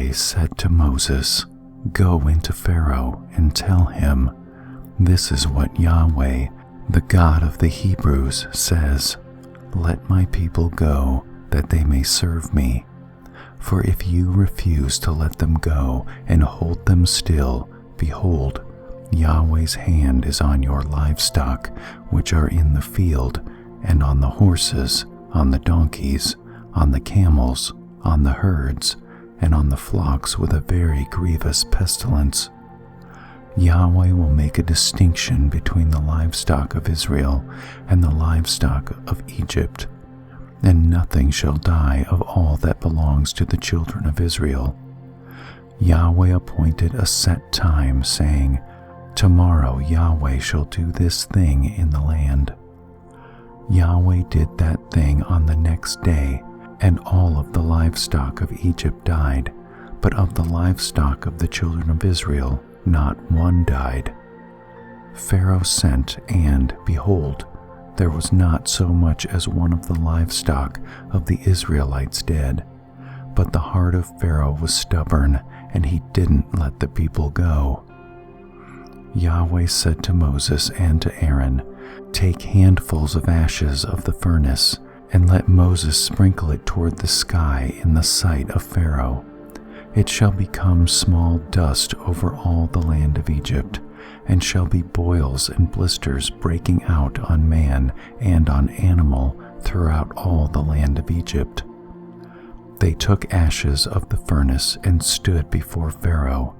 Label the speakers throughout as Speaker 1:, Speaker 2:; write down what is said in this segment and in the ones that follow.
Speaker 1: Yahweh said to Moses, "Go into Pharaoh and tell him, 'This is what Yahweh, the God of the Hebrews, says, Let my people go, that they may serve me. For if you refuse to let them go and hold them still, behold, Yahweh's hand is on your livestock, which are in the field, and on the horses, on the donkeys, on the camels, on the herds, and on the flocks with a very grievous pestilence. Yahweh will make a distinction between the livestock of Israel and the livestock of Egypt, and nothing shall die of all that belongs to the children of Israel. Yahweh appointed a set time, saying, Tomorrow Yahweh shall do this thing in the land. Yahweh did that thing on the next day, and all of the livestock of Egypt died, but of the livestock of the children of Israel not one died. Pharaoh sent, and, behold, there was not so much as one of the livestock of the Israelites dead. But the heart of Pharaoh was stubborn, and he didn't let the people go. Yahweh said to Moses and to Aaron, Take handfuls of ashes of the furnace, and let Moses sprinkle it toward the sky in the sight of Pharaoh. It shall become small dust over all the land of Egypt, and shall be boils and blisters breaking out on man and on animal throughout all the land of Egypt. They took ashes of the furnace and stood before Pharaoh,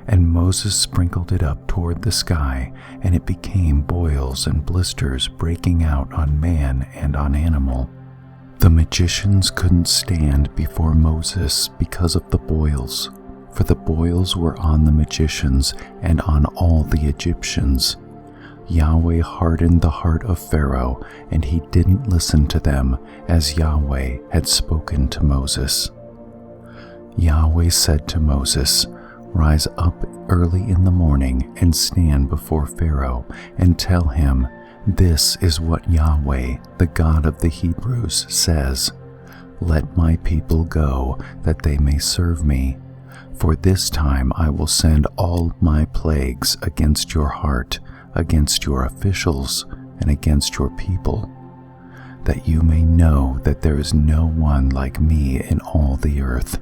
Speaker 1: and Moses sprinkled it up toward the sky, and it became boils and blisters breaking out on man and on animal. The magicians couldn't stand before Moses because of the boils, for the boils were on the magicians and on all the Egyptians. Yahweh hardened the heart of Pharaoh, and he didn't listen to them, as Yahweh had spoken to Moses. Yahweh said to Moses, Rise up early in the morning and stand before Pharaoh, and tell him, This is what Yahweh, the God of the Hebrews, says, Let my people go, that they may serve me. For this time I will send all my plagues against your heart, against your officials, and against your people, that you may know that there is no one like me in all the earth.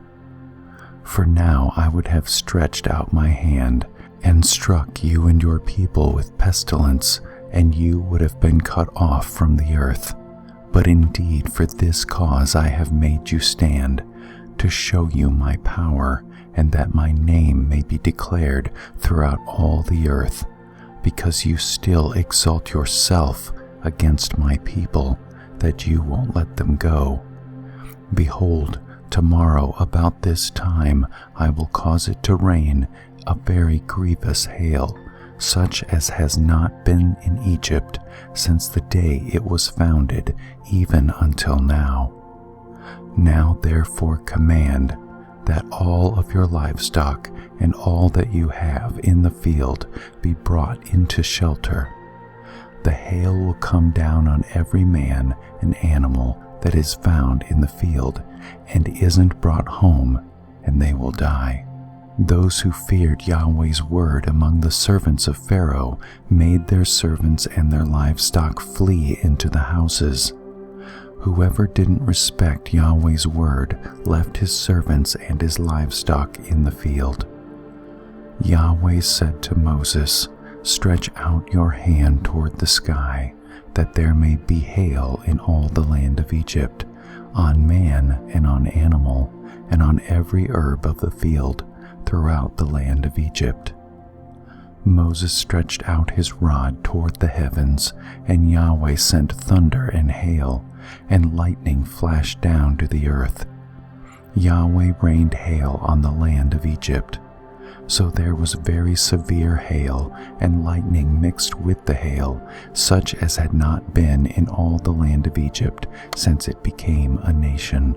Speaker 1: For now I would have stretched out my hand, and struck you and your people with pestilence, and you would have been cut off from the earth. But indeed for this cause I have made you stand, to show you my power, and that my name may be declared throughout all the earth, because you still exalt yourself against my people, that you won't let them go. Behold, tomorrow about this time I will cause it to rain a very grievous hail, such as has not been in Egypt since the day it was founded, even until now. Now therefore command that all of your livestock and all that you have in the field be brought into shelter. The hail will come down on every man and animal that is found in the field and isn't brought home, and they will die. Those who feared Yahweh's word among the servants of Pharaoh made their servants and their livestock flee into the houses. Whoever didn't respect Yahweh's word left his servants and his livestock in the field. Yahweh said to Moses, Stretch out your hand toward the sky, that there may be hail in all the land of Egypt, on man and on animal, and on every herb of the field, throughout the land of Egypt. Moses stretched out his rod toward the heavens, and Yahweh sent thunder and hail, and lightning flashed down to the earth. Yahweh rained hail on the land of Egypt. So there was very severe hail, and lightning mixed with the hail, such as had not been in all the land of Egypt since it became a nation.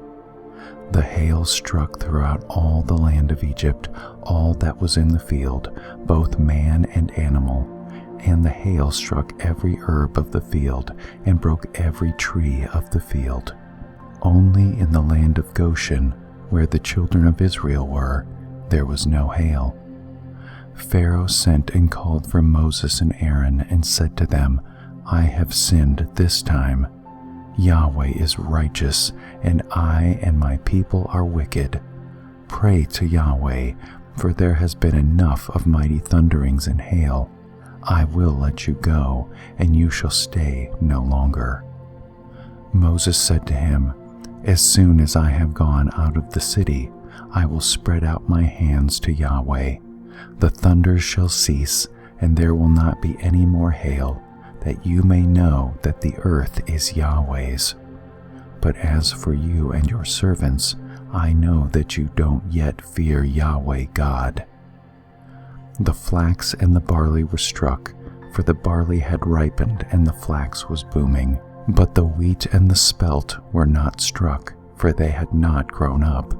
Speaker 1: The hail struck throughout all the land of Egypt, all that was in the field, both man and animal. And the hail struck every herb of the field, and broke every tree of the field. Only in the land of Goshen, where the children of Israel were, there was no hail. Pharaoh sent and called for Moses and Aaron and said to them, I have sinned this time. Yahweh is righteous, and I and my people are wicked. Pray to Yahweh, for there has been enough of mighty thunderings and hail. I will let you go, and you shall stay no longer. Moses said to him, As soon as I have gone out of the city, I will spread out my hands to Yahweh. The thunders shall cease, and there will not be any more hail, that you may know that the earth is Yahweh's. But as for you and your servants, I know that you don't yet fear Yahweh God. The flax and the barley were struck, for the barley had ripened and the flax was booming. But the wheat and the spelt were not struck, for they had not grown up.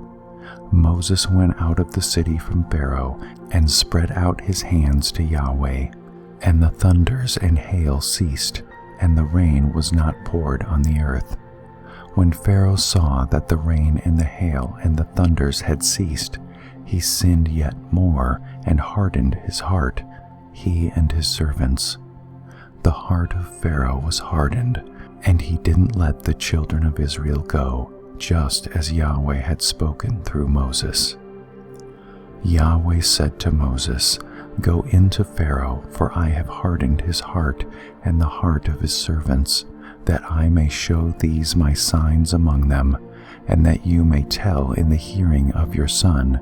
Speaker 1: Moses went out of the city from Pharaoh and spread out his hands to Yahweh. And the thunders and hail ceased, and the rain was not poured on the earth. When Pharaoh saw that the rain and the hail and the thunders had ceased, he sinned yet more and hardened his heart, he and his servants. The heart of Pharaoh was hardened, and he didn't let the children of Israel go, just as Yahweh had spoken through Moses. Yahweh said to Moses, Go into Pharaoh, for I have hardened his heart and the heart of his servants, that I may show these my signs among them, and that you may tell in the hearing of your son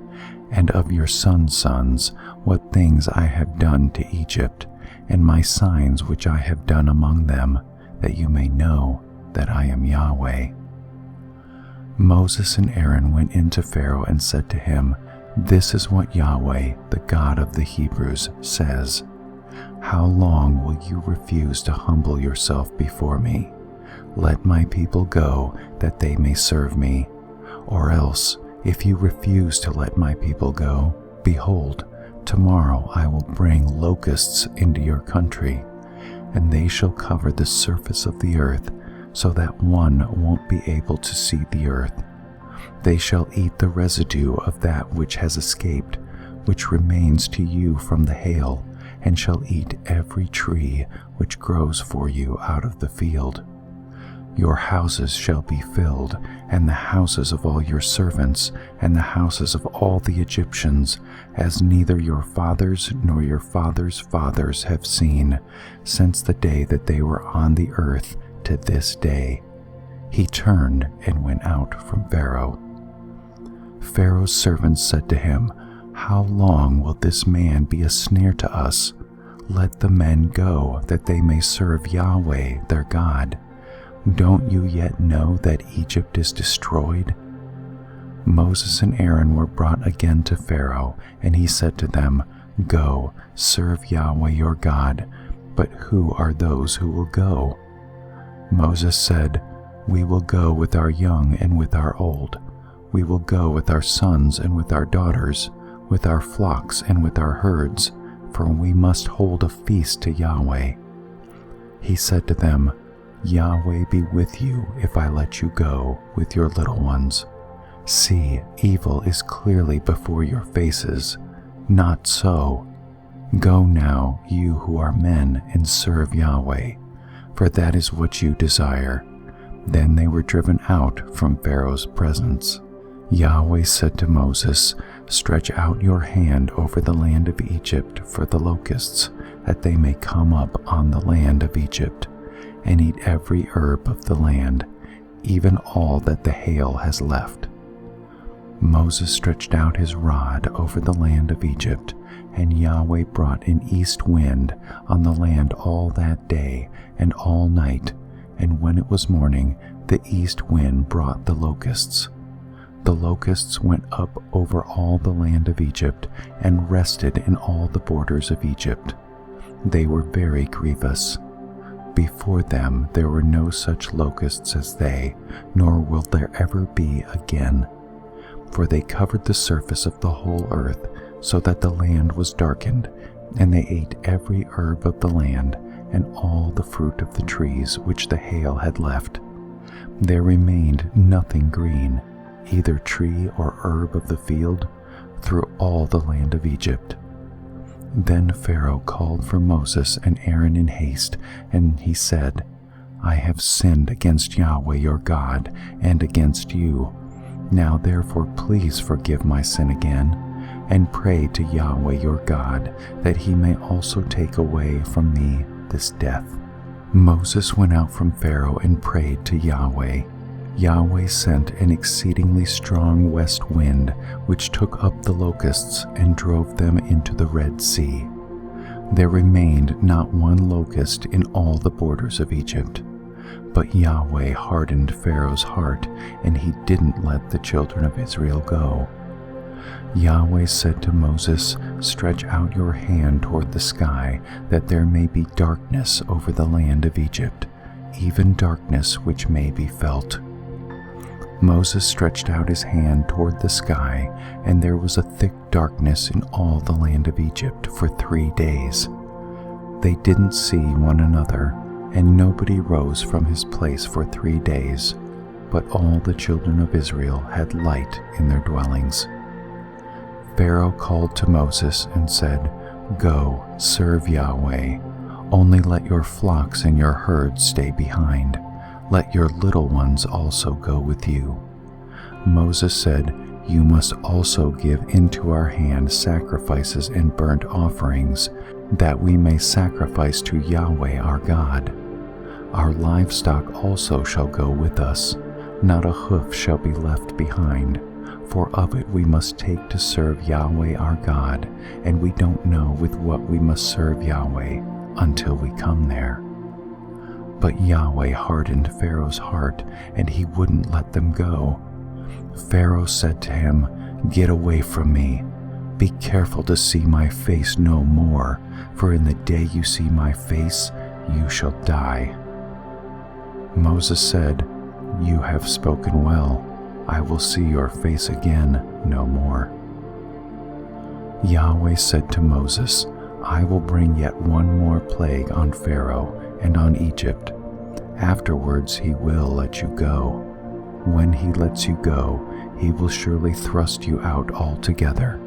Speaker 1: and of your son's sons what things I have done to Egypt, and my signs which I have done among them, that you may know that I am Yahweh. Moses and Aaron went into Pharaoh and said to him, This is what Yahweh, the God of the Hebrews, says. How long will you refuse to humble yourself before me? Let my people go, that they may serve me. Or else, if you refuse to let my people go, behold, tomorrow I will bring locusts into your country, and they shall cover the surface of the earth, so that one won't be able to see the earth. They shall eat the residue of that which has escaped, which remains to you from the hail, and shall eat every tree which grows for you out of the field. Your houses shall be filled, and the houses of all your servants, and the houses of all the Egyptians, as neither your fathers nor your fathers' fathers have seen, since the day that they were on the earth to this day. He turned and went out from Pharaoh. Pharaoh's servants said to him, How long will this man be a snare to us? Let the men go, that they may serve Yahweh their God. Don't you yet know that Egypt is destroyed? Moses and Aaron were brought again to Pharaoh, and he said to them, Go, serve Yahweh your God. But who are those who will go? Moses said, We will go with our young and with our old. We will go with our sons and with our daughters, with our flocks and with our herds, for we must hold a feast to Yahweh. He said to them, Yahweh be with you if I let you go with your little ones. See, evil is clearly before your faces. Not so. Go now, you who are men, and serve Yahweh, for that is what you desire. Then they were driven out from Pharaoh's presence. Yahweh said to Moses, Stretch out your hand over the land of Egypt for the locusts, that they may come up on the land of Egypt, and eat every herb of the land, even all that the hail has left. Moses stretched out his rod over the land of Egypt, and Yahweh brought an east wind on the land all that day and all night, and when it was morning, the east wind brought the locusts. The locusts went up over all the land of Egypt and rested in all the borders of Egypt. They were very grievous. Before them there were no such locusts as they, nor will there ever be again. For they covered the surface of the whole earth, so that the land was darkened, and they ate every herb of the land, and all the fruit of the trees which the hail had left. There remained nothing green, either tree or herb of the field, through all the land of Egypt. Then Pharaoh called for Moses and Aaron in haste, and he said, I have sinned against Yahweh your God and against you. Now therefore please forgive my sin again, and pray to Yahweh your God that he may also take away from me this death. Moses went out from Pharaoh and prayed to Yahweh. Yahweh sent an exceedingly strong west wind, which took up the locusts and drove them into the Red Sea. There remained not one locust in all the borders of Egypt. But Yahweh hardened Pharaoh's heart, and he didn't let the children of Israel go. Yahweh said to Moses, Stretch out your hand toward the sky, that there may be darkness over the land of Egypt, even darkness which may be felt. Moses stretched out his hand toward the sky, and there was a thick darkness in all the land of Egypt for 3 days. They didn't see one another, and nobody rose from his place for 3 days, but all the children of Israel had light in their dwellings. Pharaoh called to Moses and said, Go, serve Yahweh. Only let your flocks and your herds stay behind. Let your little ones also go with you. Moses said, You must also give into our hand sacrifices and burnt offerings, that we may sacrifice to Yahweh our God. Our livestock also shall go with us. Not a hoof shall be left behind, for of it we must take to serve Yahweh our God, and we don't know with what we must serve Yahweh until we come there. But Yahweh hardened Pharaoh's heart, and he wouldn't let them go. Pharaoh said to him, Get away from me. Be careful to see my face no more, for in the day you see my face, you shall die. Moses said, You have spoken well. I will see your face again no more. Yahweh said to Moses, I will bring yet one more plague on Pharaoh and on Egypt. Afterwards he will let you go. When he lets you go, he will surely thrust you out altogether.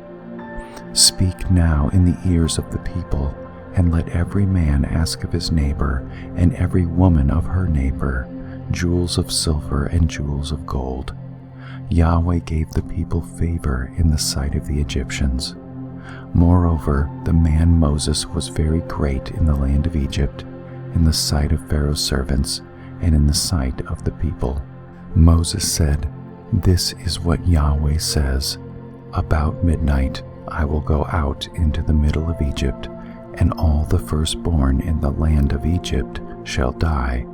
Speaker 1: Speak now in the ears of the people, and let every man ask of his neighbor, and every woman of her neighbor, jewels of silver and jewels of gold. Yahweh gave the people favor in the sight of the Egyptians. Moreover, the man Moses was very great in the land of Egypt, in the sight of Pharaoh's servants, and in the sight of the people. Moses said, This is what Yahweh says, About midnight I will go out into the middle of Egypt, and all the firstborn in the land of Egypt shall die,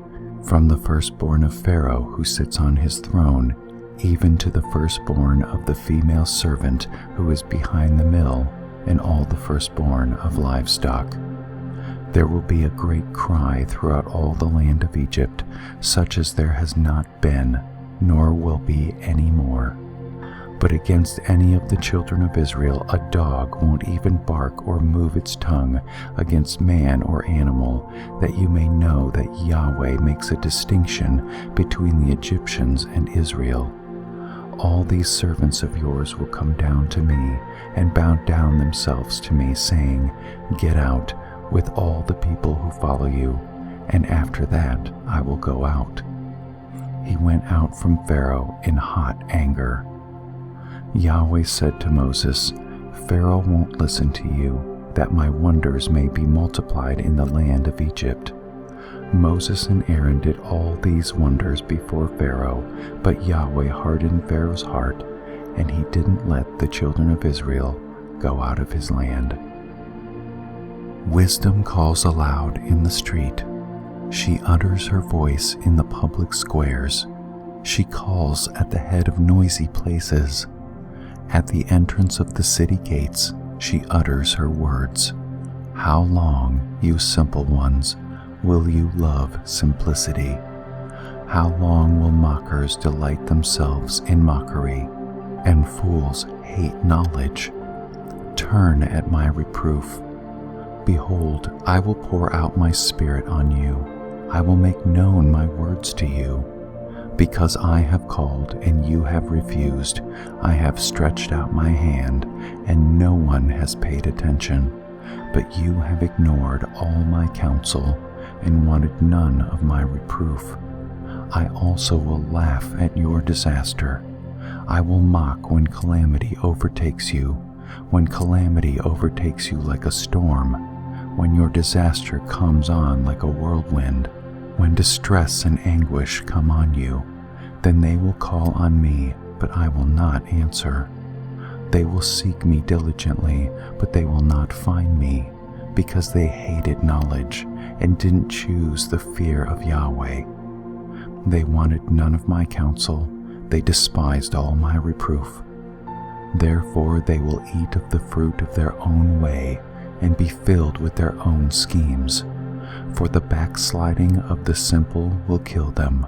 Speaker 1: from the firstborn of Pharaoh who sits on his throne, even to the firstborn of the female servant who is behind the mill, and all the firstborn of livestock. There will be a great cry throughout all the land of Egypt, such as there has not been, nor will be any more. But against any of the children of Israel a dog won't even bark or move its tongue against man or animal, that you may know that Yahweh makes a distinction between the Egyptians and Israel. All these servants of yours will come down to me and bow down themselves to me, saying, Get out with all the people who follow you, and after that I will go out. He went out from Pharaoh in hot anger. Yahweh said to Moses, Pharaoh won't listen to you, that my wonders may be multiplied in the land of Egypt. Moses and Aaron did all these wonders before Pharaoh, but Yahweh hardened Pharaoh's heart, and he didn't let the children of Israel go out of his land. Wisdom calls aloud in the street. She utters her voice in the public squares. She calls at the head of noisy places. At the entrance of the city gates, she utters her words. How long, you simple ones, will you love simplicity? How long will mockers delight themselves in mockery, and fools hate knowledge? Turn at my reproof. Behold, I will pour out my spirit on you. I will make known my words to you. Because I have called and you have refused, I have stretched out my hand, and no one has paid attention. But you have ignored all my counsel and wanted none of my reproof. I also will laugh at your disaster. I will mock when calamity overtakes you, when calamity overtakes you like a storm, when your disaster comes on like a whirlwind, when distress and anguish come on you. Then they will call on me, but I will not answer. They will seek me diligently, but they will not find me, because they hated knowledge and didn't choose the fear of Yahweh. They wanted none of my counsel, they despised all my reproof. Therefore they will eat of the fruit of their own way and be filled with their own schemes. For the backsliding of the simple will kill them.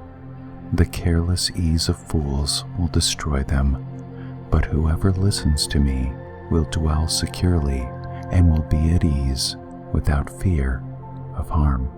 Speaker 1: The careless ease of fools will destroy them. But whoever listens to me will dwell securely and will be at ease without fear of harm.